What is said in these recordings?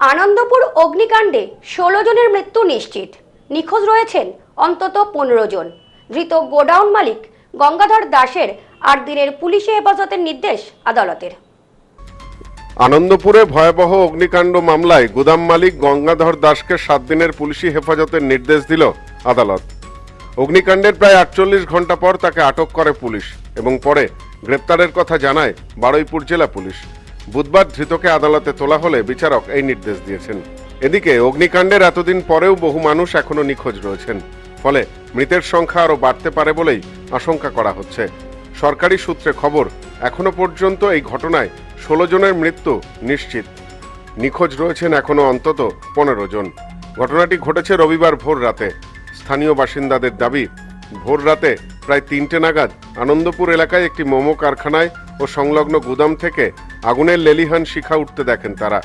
আনন্দপুর অগ্নিকাণ্ডে ১৬ জনের মৃত্যু নিশ্চিত। নিখোঁজ রয়েছেন অন্তত ১৫ জন। ধৃত গোডাউন মালিক গঙ্গাধর দাসের ৮ দিনের পুলিশি হেফাজতের নির্দেশ আদালতের। আনন্দপুরে ভয়াবহ অগ্নিকাণ্ড মামলায় গুদাম মালিক গঙ্গাধর দাসকে ৭ দিনের পুলিশি হেফাজতের নির্দেশ দিল আদালত। অগ্নিকাণ্ডের প্রায় ৪৮ ঘন্টা পর তাকে আটক করে পুলিশ এবং পরে গ্রেপ্তারের কথা জানায় বারুইপুর জেলা পুলিশ। বুধবার ধৃতকে আদালতে তোলা হলে বিচারক এই নির্দেশ দিয়েছেন। এদিকে অগ্নিকাণ্ডের এতদিন পরেও বহু মানুষ এখনো নিখোঁজ রয়েছেন, ফলে মৃতের সংখ্যা আরও বাড়তে পারে বলেই আশঙ্কা করা হচ্ছে। সরকারি সূত্রে খবর, এখনো পর্যন্ত এই ঘটনায় ১৬ জনের মৃত্যু নিশ্চিত। নিখোঁজ রয়েছেন এখনো অন্তত ১৫ জন। ঘটনাটি ঘটেছে রবিবার ভোর রাতে। স্থানীয় বাসিন্দাদের দাবি, ভোর রাতে প্রায় ৩টে নাগাদ আনন্দপুর এলাকায় একটি মোমো কারখানায় ও সংলগ্ন গুদাম থেকে আগুনের লেলিহান শিখা উঠতে দেখেন তারা।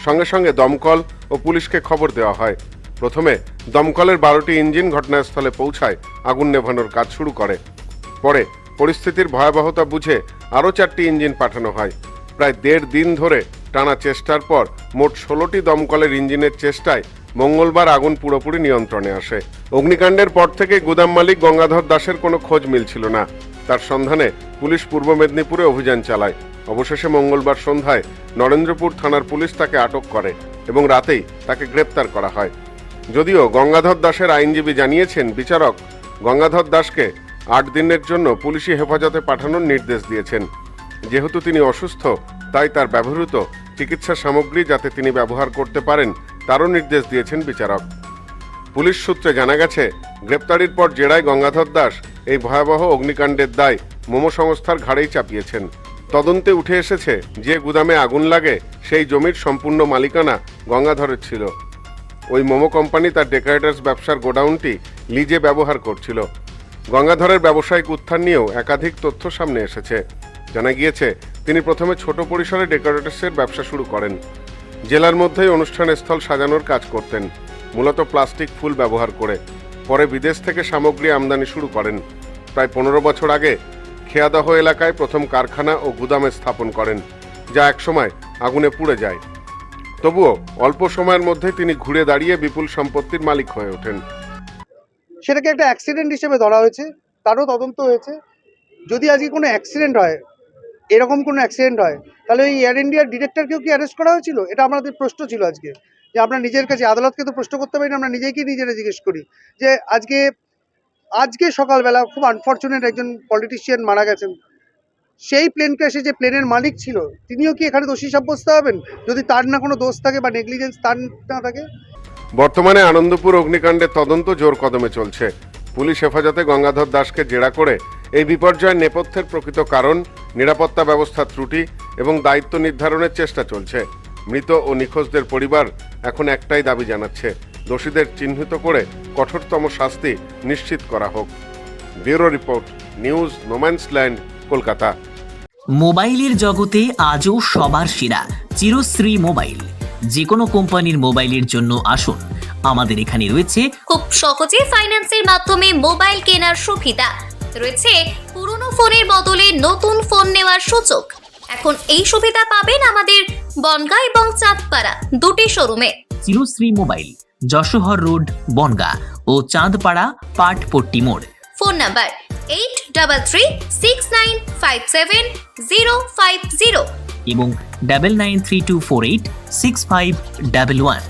সঙ্গে সঙ্গে দমকল ও পুলিশকে খবর দেওয়া হয়। প্রথমে দমকলের ১২টি ইঞ্জিন ঘটনাস্থলে পৌঁছায় আগুন নেভানোর কাজ শুরু করে। পরে পরিস্থিতির ভয়াবহতা বুঝে আরও ৪টি ইঞ্জিন পাঠানো হয়। প্রায় ১.৫ দিন ধরে টানা চেষ্টার পর মোট ১৬টি দমকলের ইঞ্জিনের চেষ্টায় মঙ্গলবার আগুন পুরোপুরি নিয়ন্ত্রণে আসে। অগ্নিকাণ্ডের পর থেকে গুদাম মালিক গঙ্গাধর দাসের কোনো খোঁজ মিলছিল না। তার সন্ধানে পুলিশ পূর্ব মেদিনীপুরে অভিযান চালায়। অবশেষে মঙ্গলবার সন্ধ্যায় নরেন্দ্রপুর থানার পুলিশ তাকে আটক করে এবং রাতেই তাকে গ্রেপ্তার করা হয়। যদিও গঙ্গাধর দাসের আইনজীবী জানিয়েছেন, বিচারক গঙ্গাধর দাসকে ৮ দিনের জন্য পুলিশি হেফাজতে পাঠানোর নির্দেশ দিয়েছেন। যেহেতু তিনি অসুস্থ, তাই তার ব্যবহৃত চিকিৎসা সামগ্রী যাতে তিনি ব্যবহার করতে পারেন তারও নির্দেশ দিয়েছেন বিচারক। পুলিশ সূত্রে জানা গেছে, গ্রেপ্তারির পর জেরায় গঙ্গাধর দাস এই ভয়াবহ অগ্নিকাণ্ডের দায় মোমো সংস্থার ঘাড়েই চাপিয়েছেন। তদন্তে উঠে এসেছে, যে গুদামে আগুন লাগে সেই জমির সম্পূর্ণ মালিকানা গঙ্গাধরের ছিল। ওই মোমো কোম্পানি তার ডেকোরেটরস ব্যবসার গোডাউনটি লিজে ব্যবহার করছিল। গঙ্গাধরের ব্যবসায়িক উত্থান নিয়েও একাধিক তথ্য সামনে এসেছে। জানা গিয়েছে, তিনি প্রথমে ছোট পরিসরে ডেকোরেটরসের ব্যবসা শুরু করেন। জেলার মধ্যেই অনুষ্ঠান স্থল সাজানোর কাজ করতেন, মূলত প্লাস্টিক ফুল ব্যবহার করে। পরে বিদেশ থেকে সামগ্রী আমদানি শুরু করেন। প্রায় ১৫ বছর আগে খেয়াদহ এলাকায় প্রথম কারখানা ও গুদামে স্থাপন করেন, যা একসময় আগুনে পুড়ে যায়। তবুও অল্প সময়ের মধ্যে তিনি ঘুরে দাঁড়িয়ে বিপুল সম্পত্তির মালিক হয়ে ওঠেন। সেটাকে একটা অ্যাক্সিডেন্ট হিসেবে ধরা হয়েছে, তারও তদন্ত হয়েছে। যদি আজকে কোনো অ্যাক্সিডেন্ট হয়, এরকম কোনো অ্যাক্সিডেন্ট হয়, তাহলে ওই এয়ার ইন্ডিয়ার ডিরেক্টরকেও কি অ্যারেস্ট করা হয়েছিল? এটা আমাদের প্রশ্ন ছিল আজকে, যে আমরা নিজের কাছে, আদালতকে তো প্রশ্ন করতে পারি না, আমরা নিজেরা জিজ্ঞেস করি যে আজকে সকালবেলা খুব আনফর্চুনেট একজন পলিটিশিয়ান মারা গেছেন। সেই প্লেন ক্র্যাশে যে প্লেনের মালিক ছিল, তিনিও কি এখানে দোষী সাব্যস্ত হবেন যদি তার না কোনো দোষ থাকে বা নেগলিজেন্স তার না থাকে? বর্তমানে আনন্দপুর অগ্নিকাণ্ডের তদন্ত জোর কদমে চলছে। পুলিশ হেফাজতে গঙ্গাধর দাসকে জেরা করে এই বিপর্যয়ের নেপথ্যের প্রকৃত কারণ, নিরাপত্তা ব্যবস্থার ত্রুটি এবং দায়িত্ব নির্ধারণের চেষ্টা চলছে। মৃত ও নিখোঁজদের পরিবার এখন একটাই দাবি জানাচ্ছে, দোষীদের চিহ্নিত করে কঠোরতম শাস্তি নিশ্চিত করা হোক। Bureau report, news no man's land, Kolkata. মোবাইলের জগতে আজও সবার সেরা চিরশ্রী মোবাইল। যে কোনো কোম্পানির মোবাইলের জন্য আসুন, আমাদের এখানে রয়েছে খুব সহজে ফাইন্যান্সের মাধ্যমে মোবাইল কেনার সুবিধা রয়েছে। পুরনো ফোনের বদলে নতুন ফোন নেওয়ার সুযোগ। এখন এই সুবিধা পাবেন আমাদের বনগাঁ এবং চাঁদপাড়া দুটি শোরুমে। চিরশ্রী মোবাইল, যশোহর রোড, বনগাঁ ও চাঁদপাড়া পাটপট্টি মোড়। ফোন নাম্বার 8336957050 এবং 9932486511।